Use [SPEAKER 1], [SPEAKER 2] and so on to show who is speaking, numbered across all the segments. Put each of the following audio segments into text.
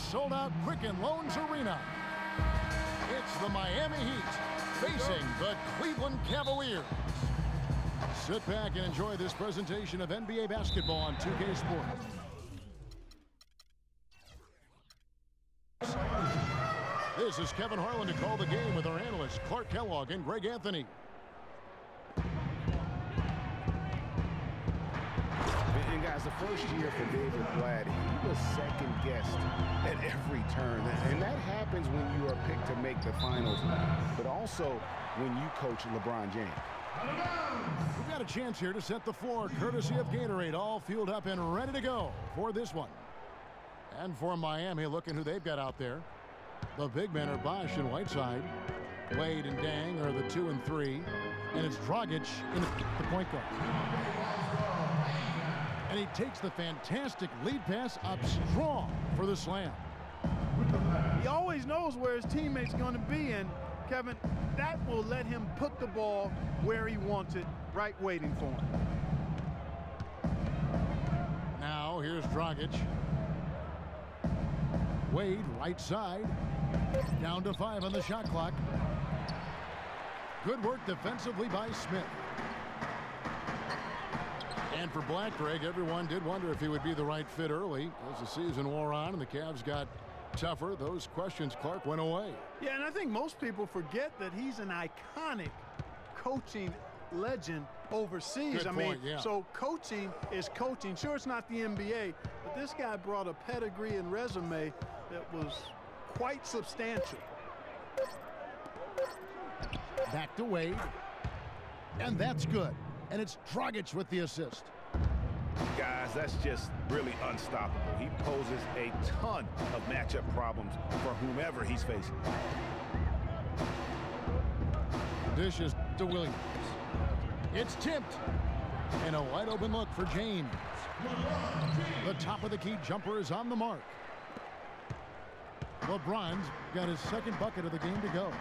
[SPEAKER 1] sold-out Quicken Loans Arena. It's the Miami Heat facing the Cleveland Cavaliers. Sit back and enjoy this presentation of NBA basketball on 2K Sports. This is Kevin Harlan to call the game with our analysts Clark Kellogg and Greg Anthony.
[SPEAKER 2] And guys, the first year for David Blatt, he was second-guessed at every turn. And that happens when you are picked to make the finals, but also when you coach LeBron James.
[SPEAKER 1] We've got a chance here to set the floor, courtesy of Gatorade, all fueled up and ready to go for this one. And for Miami, looking who they've got out there. The big men are Bosh and Whiteside. Wade and Dang are the 2 and 3. And it's Dragic in the point guard. And he takes the fantastic lead pass up strong for the slam.
[SPEAKER 3] He always knows where his teammate's going to be, and Kevin, that will let him put the ball where he wants it, right waiting for him.
[SPEAKER 1] Now here's Dragic. Wade, right side. Down to 5 on the shot clock. Good work defensively by Smith. And for Black, Greg, everyone did wonder if he would be the right fit early. As the season wore on and the Cavs got tougher, those questions, Clark, went away.
[SPEAKER 3] Yeah, and I think most people forget that he's an iconic coaching legend overseas.
[SPEAKER 1] Good point, yeah.
[SPEAKER 3] So coaching is coaching. Sure, it's not the NBA, but this guy brought a pedigree and resume that was quite substantial.
[SPEAKER 1] Back to Wade. And that's good. And it's Dragic with the assist.
[SPEAKER 2] Guys, that's just really unstoppable. He poses a ton of matchup problems for whomever he's facing.
[SPEAKER 1] Dishes to Williams. It's tipped. And a wide open look for James. The top of the key jumper is on the mark. LeBron's got his second bucket of the game to go.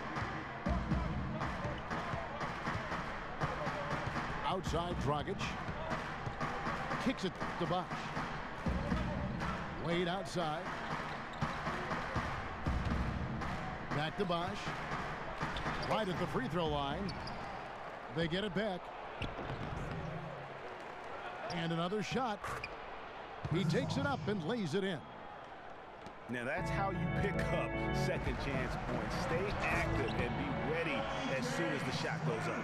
[SPEAKER 1] Outside, Dragic. Kicks it to Bosh. Wade outside. Back to Bosh. Right at the free throw line. They get it back. And another shot. He takes it up and lays it in.
[SPEAKER 2] Now that's how you pick up second chance points. Stay active and be ready as soon as the shot goes up.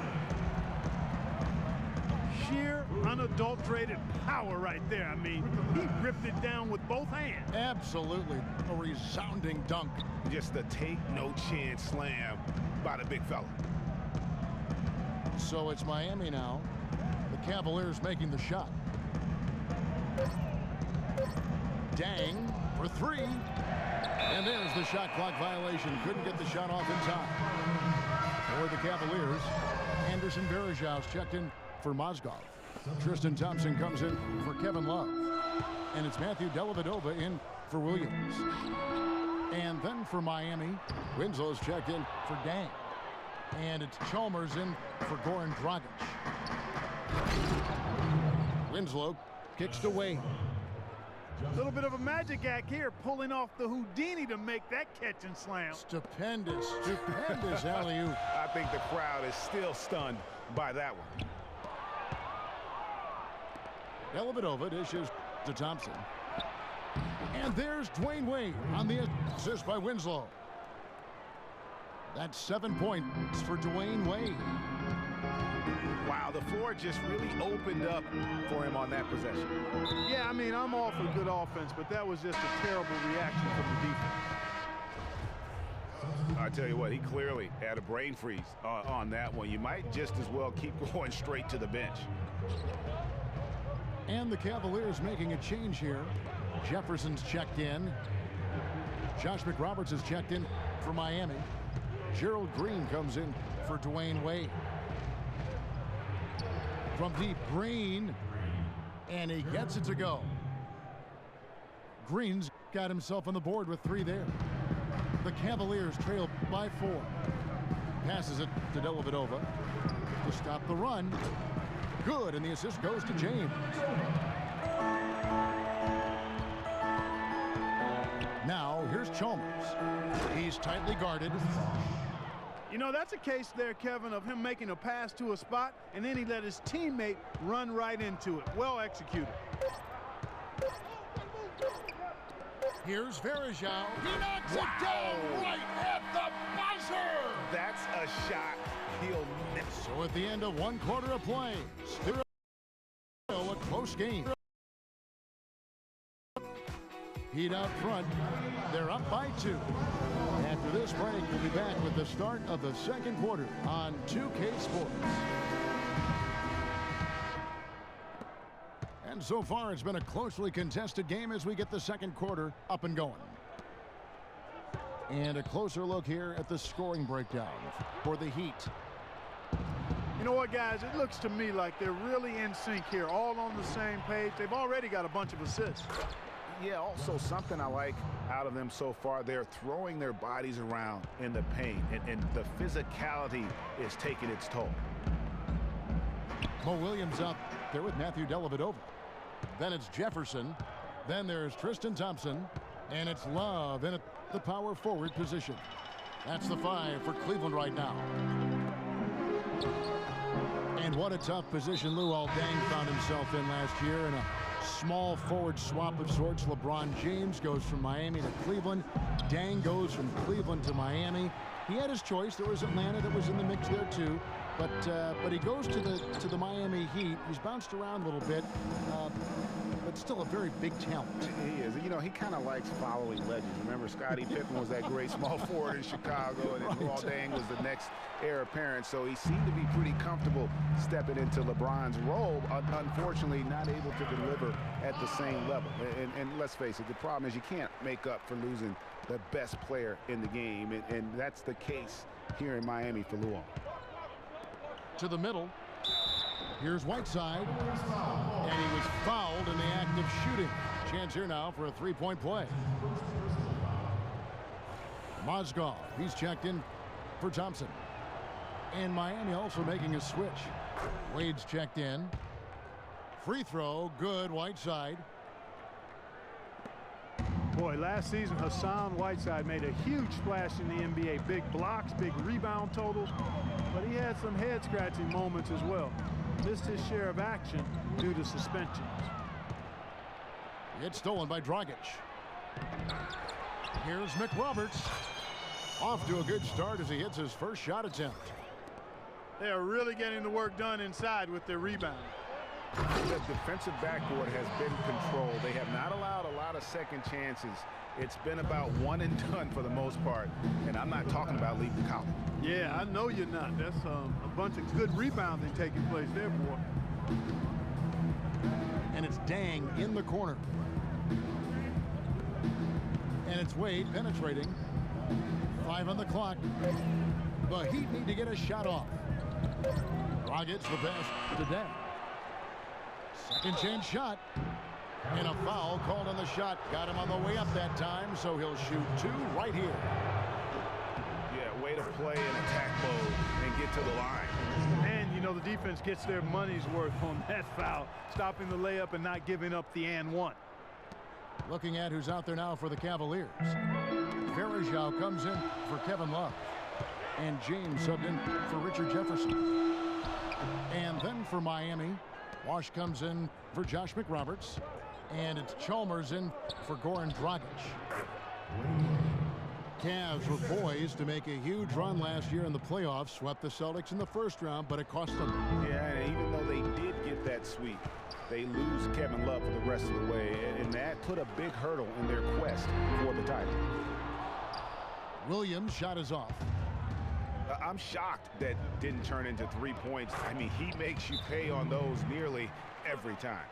[SPEAKER 3] Sheer, unadulterated power right there. I mean, he ripped it down with both hands.
[SPEAKER 1] Absolutely. A resounding dunk.
[SPEAKER 2] Just a take-no-chance slam by the big fella.
[SPEAKER 1] So it's Miami now. The Cavaliers making the shot. Dang for 3. And there's the shot clock violation. Couldn't get the shot off in time. For the Cavaliers, Anderson Varejau's checked in for Mozgov. Tristan Thompson comes in for Kevin Love. And it's Matthew Dellavedova in for Williams. And then for Miami, Winslow's checked in for Dang. And it's Chalmers in for Goran Dragic. Winslow kicks to Wade.
[SPEAKER 3] A little bit of a magic act here, pulling off the Houdini to make that catch and slam.
[SPEAKER 1] Stupendous alley-oop.
[SPEAKER 2] I think the crowd is still stunned by that one.
[SPEAKER 1] Dellavedova dishes to Thompson. And there's Dwayne Wade on the assist by Winslow. That's 7 points for Dwayne Wade.
[SPEAKER 2] Wow, the floor just really opened up for him on that possession.
[SPEAKER 3] Yeah, I mean, I'm all for good offense, but that was just a terrible reaction from the defense.
[SPEAKER 2] I tell you what, he clearly had a brain freeze on that one. You might just as well keep going straight to the bench.
[SPEAKER 1] And the Cavaliers making a change here. Jefferson's checked in. Josh McRoberts is checked in for Miami. Gerald Green comes in for Dwayne Wade. From deep, Green, and he gets it to go. Green's got himself on the board with 3 there. The Cavaliers trail by 4. Passes it to Dellavedova to stop the run. Good, and the assist goes to James. Now, here's Here's Chalmers. He's tightly guarded.
[SPEAKER 3] You know, that's a case there, Kevin, of him making a pass to a spot, and then he let his teammate run right into it. Well executed.
[SPEAKER 1] Here's Verajao. He knocks it down right at the buzzer.
[SPEAKER 2] That's a shot he'll miss.
[SPEAKER 1] So at the end of 1 quarter of play, still a close game. Heat out front. They're up by 2. After this break, we'll be back with the start of the second quarter on 2K Sports. And so far, it's been a closely contested game as we get the second quarter up and going. And a closer look here at the scoring breakdown for the Heat.
[SPEAKER 3] You know what, guys? It looks to me like they're really in sync here, all on the same page. They've already got a bunch of assists.
[SPEAKER 2] Yeah, also something I like out of them so far, they're throwing their bodies around in the paint, and the physicality is taking its toll.
[SPEAKER 1] Mo Williams up there with Matthew Dellavedova. Then it's Jefferson. Then there's Tristan Thompson. And it's Love in at the power forward position. That's the 5 for Cleveland right now. And what a tough position Luol Deng found himself in last year in a small forward swap of sorts. LeBron James goes from Miami to Cleveland. Deng goes from Cleveland to Miami. He had his choice. There was Atlanta that was in the mix there too. But he goes to the Miami Heat. He's bounced around a little bit, but still a very big talent.
[SPEAKER 2] He is. You know, he kind of likes following legends. Remember, Scottie Pippen was that great small forward in Chicago, and then Luol Deng was the next heir apparent. So he seemed to be pretty comfortable stepping into LeBron's role. Unfortunately, not able to deliver at the same level. And let's face it, the problem is you can't make up for losing the best player in the game, and that's the case here in Miami for Luol.
[SPEAKER 1] To the middle. Here's Whiteside. And he was fouled in the act of shooting. Chance here now for a three-point play. Mozgov, he's checked in for Thompson. And Miami also making a switch. Wade's checked in. Free throw, good, Whiteside.
[SPEAKER 3] Boy, last season, Hassan Whiteside made a huge splash in the NBA. Big blocks, big rebound totals, but he had some head-scratching moments as well. Missed his share of action due to suspensions.
[SPEAKER 1] It's stolen by Dragic. Here's McRoberts. Off to a good start as he hits his first shot attempt.
[SPEAKER 3] They are really getting the work done inside with their rebound.
[SPEAKER 2] The defensive backboard has been controlled. They have not allowed a lot of second chances. It's been about one and done for the most part. And I'm not talking about leaving Collins.
[SPEAKER 3] Yeah, I know you're not. That's a bunch of good rebounding taking place there, boy.
[SPEAKER 1] And it's Deng in the corner. And it's Wade penetrating. 5 on the clock. The Heat need to get a shot off. Dragic the pass to Deng. Second chance shot. And a foul called on the shot. Got him on the way up that time, so he'll shoot 2 right here.
[SPEAKER 2] Yeah, way to play in attack mode and get to the line.
[SPEAKER 3] And, you know, the defense gets their money's worth on that foul, stopping the layup and not giving up the and one.
[SPEAKER 1] Looking at who's out there now for the Cavaliers. Verajao comes in for Kevin Love. And James subbed in for Richard Jefferson. And then for Miami, Wash comes in for Josh McRoberts. And it's Chalmers in for Goran Dragic. Cavs were poised to make a huge run last year in the playoffs. Swept the Celtics in the first round, but it cost them.
[SPEAKER 2] Yeah, and even though they did get that sweep, they lose Kevin Love for the rest of the way. And that put a big hurdle in their quest for the title.
[SPEAKER 1] Williams' shot is off.
[SPEAKER 2] I'm shocked that didn't turn into 3 points. I mean, he makes you pay on those nearly every time.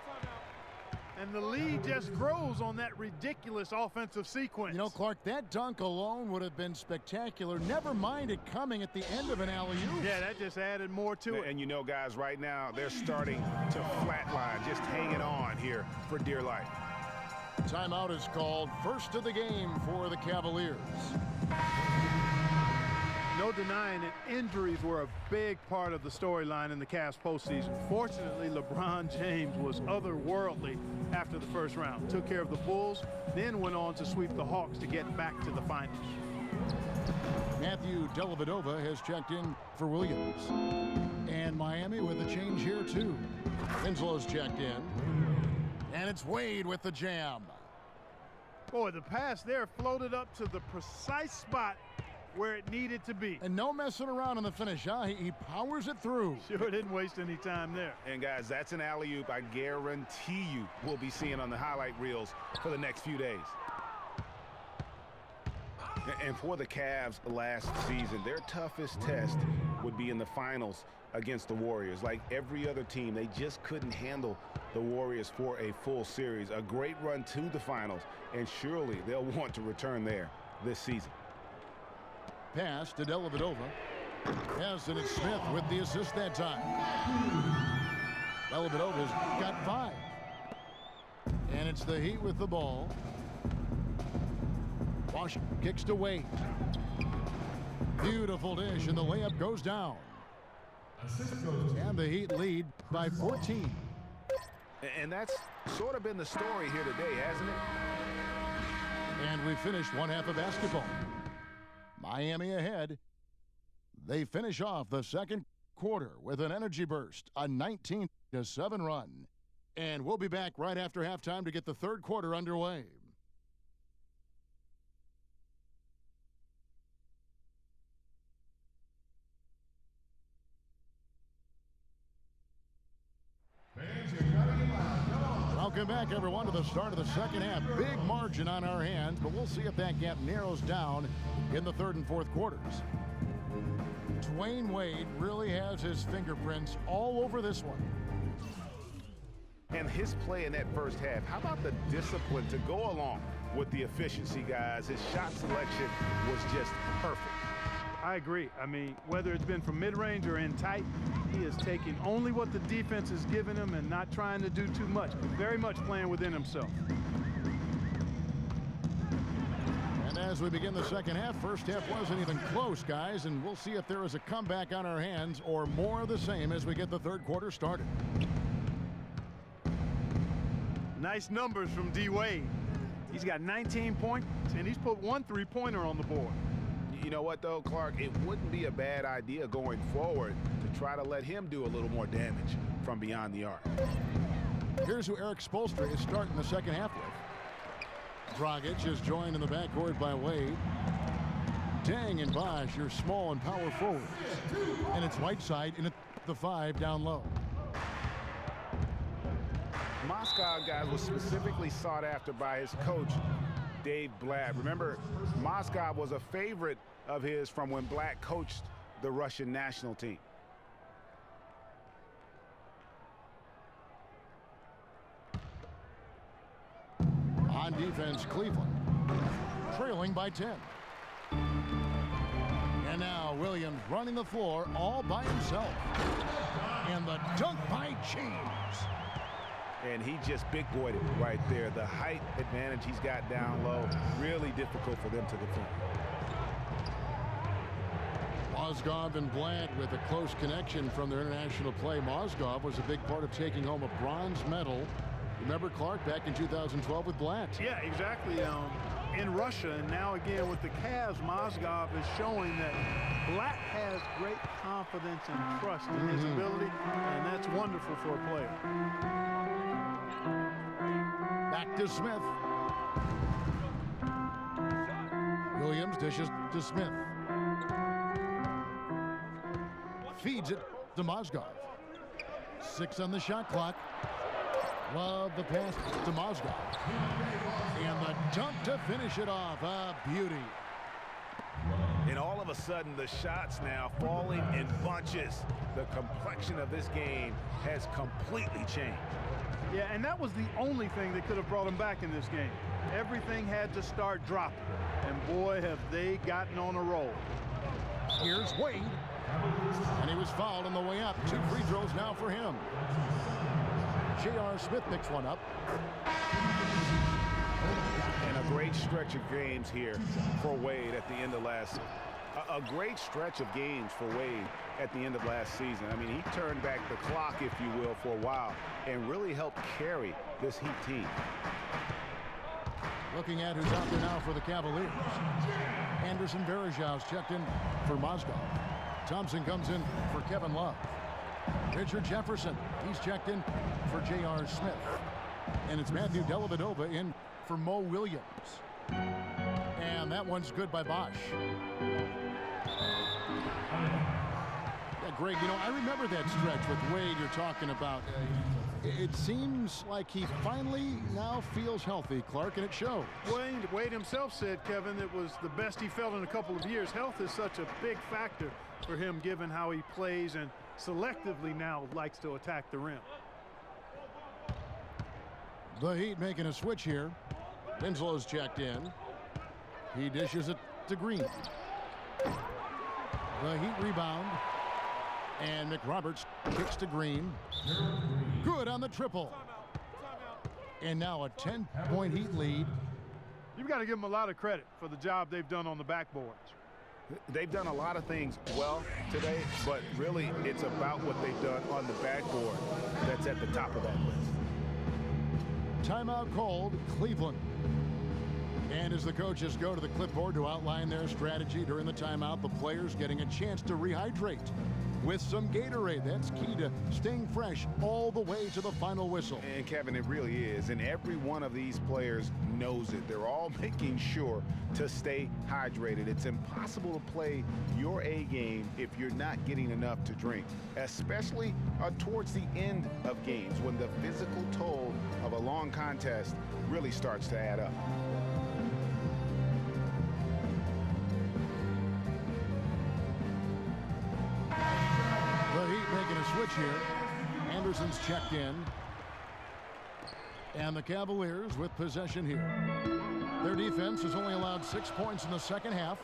[SPEAKER 3] And the lead just grows on that ridiculous offensive sequence.
[SPEAKER 1] You know, Clark, that dunk alone would have been spectacular. Never mind it coming at the end of an alley-oop.
[SPEAKER 3] Yeah, that just added more to it.
[SPEAKER 2] And you know, guys, right now, they're starting to flatline, just hanging on here for dear life.
[SPEAKER 1] Timeout is called. First of the game for the Cavaliers.
[SPEAKER 3] No denying it, injuries were a big part of the storyline in the Cavs postseason. Fortunately, LeBron James was otherworldly after the first round. Took care of the Bulls, then went on to sweep the Hawks to get back to the finals.
[SPEAKER 1] Matthew Dellavedova has checked in for Williams. And Miami with a change here, too. Winslow's checked in. And it's Wade with the jam.
[SPEAKER 3] Boy, the pass there floated up to the precise spot where it needed to be.
[SPEAKER 1] And no messing around in the finish, huh? He powers it through.
[SPEAKER 3] Sure didn't waste any time there.
[SPEAKER 2] And, guys, that's an alley-oop I guarantee you we'll be seeing on the highlight reels for the next few days. And for the Cavs last season, their toughest test would be in the finals against the Warriors. Like every other team, they just couldn't handle the Warriors for a full series. A great run to the finals, and surely they'll want to return there this season.
[SPEAKER 1] Pass to Dellavedova. Yes, and it's Smith with the assist that time. Dellavedova's got 5. And it's the Heat with the ball. Wash kicks to Wade. Beautiful dish, and the layup goes down. And the Heat lead by 14.
[SPEAKER 2] And that's sort of been the story here today, hasn't it?
[SPEAKER 1] And we finished one half of basketball. Miami ahead. They finish off the second quarter with an energy burst, a 19-7 run. And we'll be back right after halftime to get the third quarter underway. Welcome back, everyone, to the start of the second half. Big margin on our hands, but we'll see if that gap narrows down in the third and fourth quarters. Dwayne Wade really has his fingerprints all over this one.
[SPEAKER 2] And his play in that first half, how about the discipline to go along with the efficiency, guys? His shot selection was just perfect.
[SPEAKER 3] I agree. I mean, whether it's been from mid-range or in tight, he is taking only what the defense is giving him and not trying to do too much, but very much playing within himself.
[SPEAKER 1] And as we begin the second half, first half wasn't even close, guys, and we'll see if there is a comeback on our hands or more of the same as we get the third quarter started.
[SPEAKER 3] Nice numbers from D. Wade. He's got 19 points, and he's put 1 3-pointer on the board.
[SPEAKER 2] You know what, though, Clark? It wouldn't be a bad idea going forward to try to let him do a little more damage from beyond the arc.
[SPEAKER 1] Here's who Eric Spoelstra is starting the second half with. Dragic is joined in the backcourt by Wade. Dang and Bosh, your small and power forwards. And it's Whiteside in at the 5 down low.
[SPEAKER 2] Mozgov, guys, was specifically sought after by his coach, Dave Blatt. Remember, Mozgov was a favorite of his from when Blatt coached the Russian national team.
[SPEAKER 1] On defense, Cleveland trailing by 10. And now Williams running the floor all by himself. And the dunk by James.
[SPEAKER 2] And he just big-boyed it right there. The height advantage he's got down low, really difficult for them to defend.
[SPEAKER 1] Mozgov and Blatt with a close connection from their international play. Mozgov was a big part of taking home a bronze medal. Remember, Clark, back in 2012 with Blatt?
[SPEAKER 3] Yeah, exactly. In Russia, and now again with the Cavs, Mozgov is showing that Blatt has great confidence and trust in his ability, and that's wonderful for a player.
[SPEAKER 1] Back to Smith. Williams dishes to Smith. Feeds it to Mozgov. 6 on the shot clock. Love the pass to Mozgov. And the dunk to finish it off. A beauty.
[SPEAKER 2] And all of a sudden, the shots now falling in bunches. The complexion of this game has completely changed.
[SPEAKER 3] Yeah, and that was the only thing that could have brought him back in this game. Everything had to start dropping. And boy, have they gotten on a roll.
[SPEAKER 1] Here's Wade. And he was fouled on the way up. 2 free throws now for him. J.R. Smith picks one up.
[SPEAKER 2] And a great stretch of games here for Wade at the end of last season. A great stretch of games for Wade at the end of last season. I mean, he turned back the clock, if you will, for a while and really helped carry this Heat team.
[SPEAKER 1] Looking at who's out there now for the Cavaliers. Anderson Varejão's checked in for Mozgov. Thompson comes in for Kevin Love. Richard Jefferson, he's checked in for J.R. Smith. And it's Matthew Dellavedova in for Mo Williams. And that one's good by Bosch. Yeah, Greg, you know, I remember that stretch with Wade you're talking about. It seems like he finally now feels healthy, Clark, and it shows.
[SPEAKER 3] Wade himself said, Kevin, it was the best he felt in a couple of years. Health is such a big factor for him, given how he plays and selectively now likes to attack the rim.
[SPEAKER 1] The Heat making a switch here. Winslow's checked in. He dishes it to Green. The Heat rebound. And McRoberts kicks to Green. Good on the triple. And now a 10-point Heat lead.
[SPEAKER 3] You've got to give them a lot of credit for the job they've done on the backboards.
[SPEAKER 2] They've done a lot of things well today, but really it's about what they've done on the backboard that's at the top of that list.
[SPEAKER 1] Timeout called, Cleveland. And as the coaches go to the clipboard to outline their strategy during the timeout, the players getting a chance to rehydrate with some Gatorade. That's key to staying fresh all the way to the final whistle.
[SPEAKER 2] And Kevin, it really is. And every one of these players knows it. They're all making sure to stay hydrated. It's impossible to play your A game if you're not getting enough to drink, especially towards the end of games when the physical toll of a long contest really starts to add up.
[SPEAKER 1] Switch here. Anderson's checked in. And the Cavaliers with possession here. Their defense has only allowed 6 points in the second half.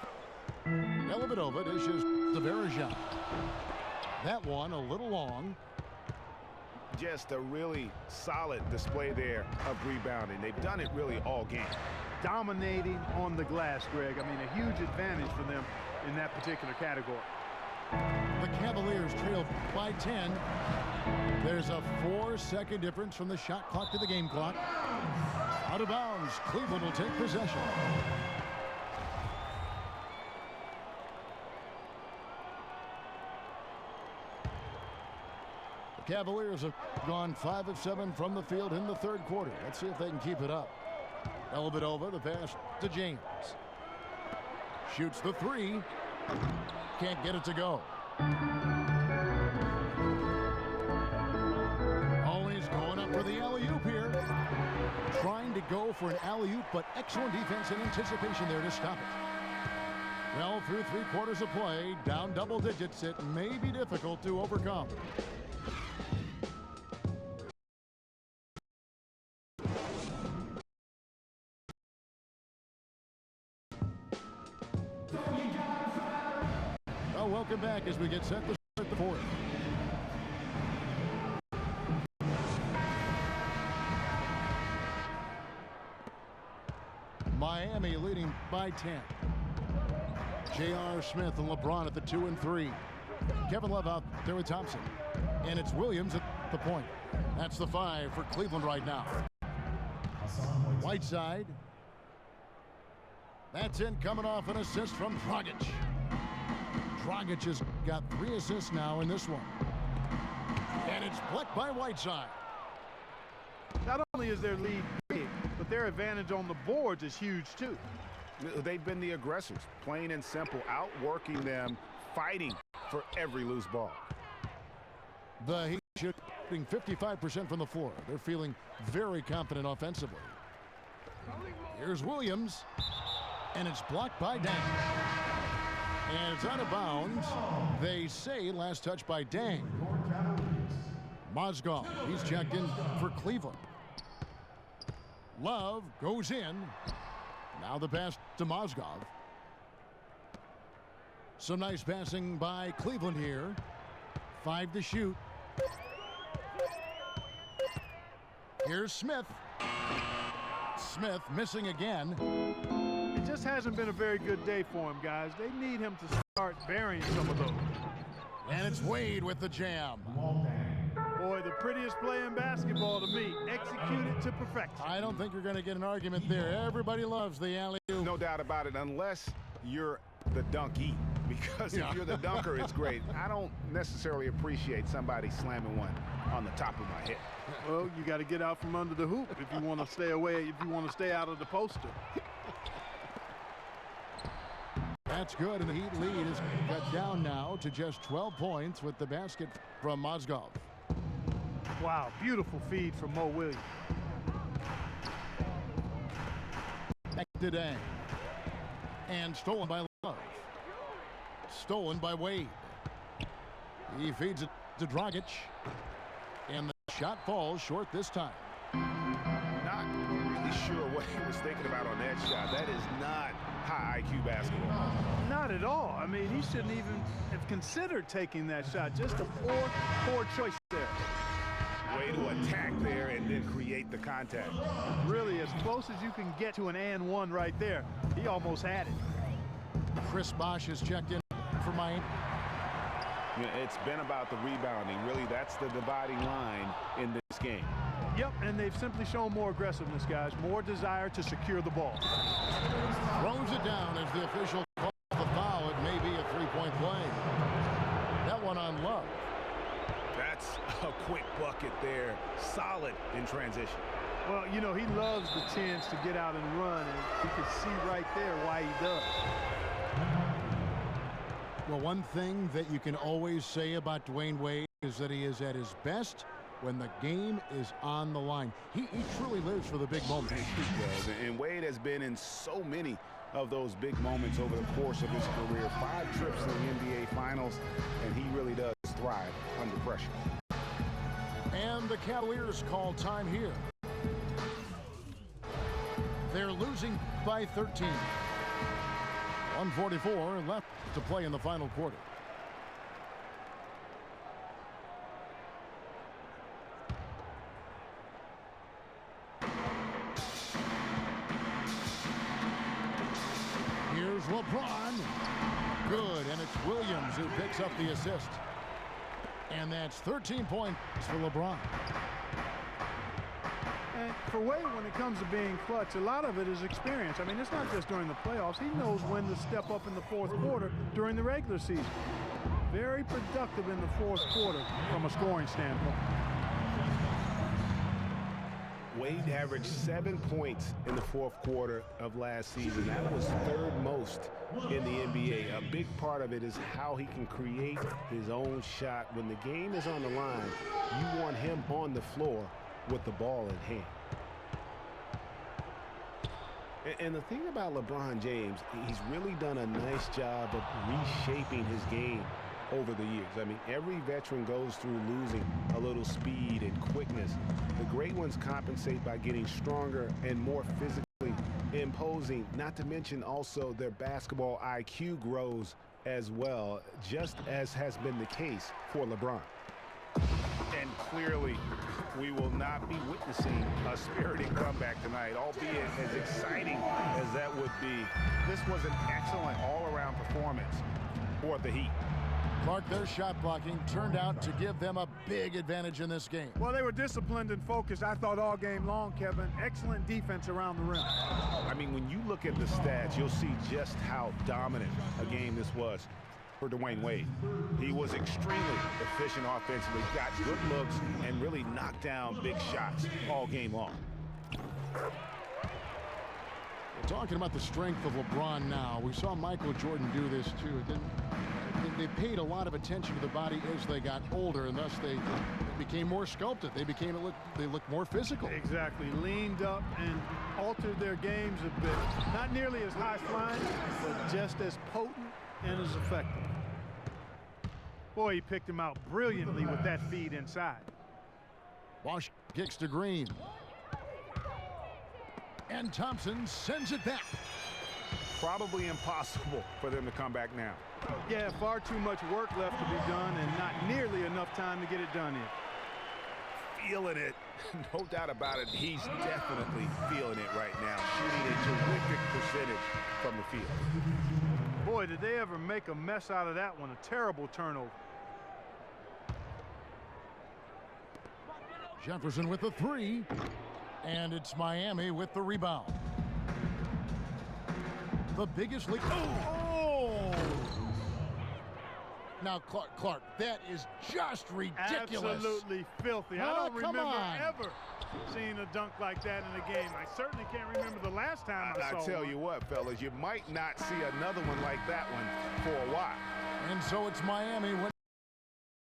[SPEAKER 1] Dellavedova dishes to Varejão. That one a little long.
[SPEAKER 2] Just a really solid display there of rebounding. They've done it really all game.
[SPEAKER 3] Dominating on the glass, Greg. I mean, a huge advantage for them in that particular category.
[SPEAKER 1] The Cavaliers trail by 10. There's a 4-second difference from the shot clock to the game clock. Out of bounds. Cleveland will take possession. The Cavaliers have gone 5 of 7 from the field in the third quarter. Let's see if they can keep it up. Dellavedova, the pass to James. Shoots the three. Can't get it to go. Always going up for the alley-oop here. Trying to go for an alley-oop, but excellent defense and anticipation there to stop it. Well, through 3 quarters of play, down double digits, it may be difficult to overcome. Welcome back as we get set to start the fourth. Miami leading by 10. J.R. Smith and LeBron at the 2 and 3. Kevin Love out there with Thompson. And it's Williams at the point. That's the 5 for Cleveland right now. Whiteside. That's in, coming off an assist from Dragic. Dragic has got 3 assists now in this one. And it's blocked by Whiteside.
[SPEAKER 3] Not only is their lead big, but their advantage on the boards is huge too.
[SPEAKER 2] They've been the aggressors, plain and simple, outworking them, fighting for every loose ball.
[SPEAKER 1] The Heat shooting 55% from the floor. They're feeling very confident offensively. Here's Williams, and it's blocked by Dang. And it's out of bounds. They say last touch by Dang. Mozgov, he's checked in for Cleveland. Love goes in. Now the pass to Mozgov. Some nice passing by Cleveland here. 5 to shoot. Here's Smith. Smith missing again.
[SPEAKER 3] It just hasn't been a very good day for him, guys. They need him to start burying some of those.
[SPEAKER 1] And it's Wade with the jam.
[SPEAKER 3] Boy, the prettiest play in basketball to me. Executed to perfection.
[SPEAKER 1] I don't think you're going to get an argument there. Everybody loves the alley-oop.
[SPEAKER 2] No doubt about it, unless you're the donkey. Because if you're the dunker, it's great. I don't necessarily appreciate somebody slamming one on the top of my head.
[SPEAKER 3] Well, you got to get out from under the hoop if you want to stay away, if you want to stay out of the poster.
[SPEAKER 1] That's good, and the Heat lead is cut down now to just 12 points with the basket from Mozgov.
[SPEAKER 3] Wow, beautiful feed from Mo Williams.
[SPEAKER 1] Back to Dang. And stolen by Love. Stolen by Wade. He feeds it to Dragic. And the shot falls short this time.
[SPEAKER 2] Not really sure what he was thinking about on that shot. That is not high IQ basketball.
[SPEAKER 3] Not at all. I mean, he shouldn't even have considered taking that shot. Just a poor choice there.
[SPEAKER 2] Way to attack there and then create the contact.
[SPEAKER 3] Really, as close as you can get to an and one right there. He almost had it.
[SPEAKER 1] Chris Bosh has checked in for Miami.
[SPEAKER 2] It's been about the rebounding. Really, that's the dividing line in this game.
[SPEAKER 3] Yep, and they've simply shown more aggressiveness, guys. More desire to secure the ball.
[SPEAKER 1] Throws it down as the official calls the foul. It may be a three-point play. That one on Love.
[SPEAKER 2] That's a quick bucket there. Solid in transition.
[SPEAKER 3] Well, you know, he loves the chance to get out and run, and you can see right there why he does.
[SPEAKER 1] Well, one thing that you can always say about Dwayne Wade is that he is at his best when the game is on the line. He truly lives for the big moments.
[SPEAKER 2] He does, and Wade has been in so many of those big moments over the course of his career. 5 trips to the NBA Finals, and he really does thrive under pressure.
[SPEAKER 1] And the Cavaliers call time here. They're losing by 13. 1:44 left to play in the final quarter. Here's LeBron. Good, and it's Williams who picks up the assist. And that's 13 points for LeBron.
[SPEAKER 3] And for Wade, when it comes to being clutch, a lot of it is experience. I mean, it's not just during the playoffs. He knows when to step up in the fourth quarter during the regular season. Very productive in the fourth quarter from a scoring standpoint.
[SPEAKER 2] Wade averaged 7 points in the fourth quarter of last season. That was 3rd most in the NBA. A big part of it is how he can create his own shot. When the game is on the line, you want him on the floor with the ball in hand. And the thing about LeBron James, he's really done a nice job of reshaping his game over the years. I mean, every veteran goes through losing a little speed and quickness. The great ones compensate by getting stronger and more physically imposing, not to mention also their basketball IQ grows as well, just as has been the case for LeBron. And clearly, we will not be witnessing a spirited comeback tonight, albeit as exciting as that would be. This was an excellent all-around performance for the Heat.
[SPEAKER 1] Clark, their shot blocking turned out to give them a big advantage in this game.
[SPEAKER 3] Well, they were disciplined and focused, I thought, all game long, Kevin. Excellent defense around the rim.
[SPEAKER 2] I mean, when you look at the stats, you'll see just how dominant a game this was for Dwayne Wade. He was extremely efficient offensively, got good looks, and really knocked down big shots all game long.
[SPEAKER 1] Talking about the strength of LeBron now, we saw Michael Jordan do this too. They paid a lot of attention to the body as they got older, and thus they became more sculpted. They looked more physical.
[SPEAKER 3] Exactly. Leaned up and altered their games a bit. Not nearly as high flying, but just as potent and as effective. Boy, he picked him out brilliantly with that feed inside.
[SPEAKER 1] Bosh kicks to Green. And Thompson sends it back.
[SPEAKER 2] Probably impossible for them to come back now.
[SPEAKER 3] Yeah, far too much work left to be done and not nearly enough time to get it done in.
[SPEAKER 2] Feeling it. No doubt about it. He's definitely feeling it right now. Shooting a terrific percentage from the field.
[SPEAKER 3] Boy, did they ever make a mess out of that one. A terrible turnover.
[SPEAKER 1] Jefferson with the three, and it's Miami with the rebound. The biggest lead. Oh! Now, Clark, that is just ridiculous.
[SPEAKER 3] Absolutely filthy. I don't remember ever seeing a dunk like that in a game. I certainly can't remember the last time I saw one.
[SPEAKER 2] I tell you what, fellas, you might not see another one like that one for a while.
[SPEAKER 1] And so it's Miami.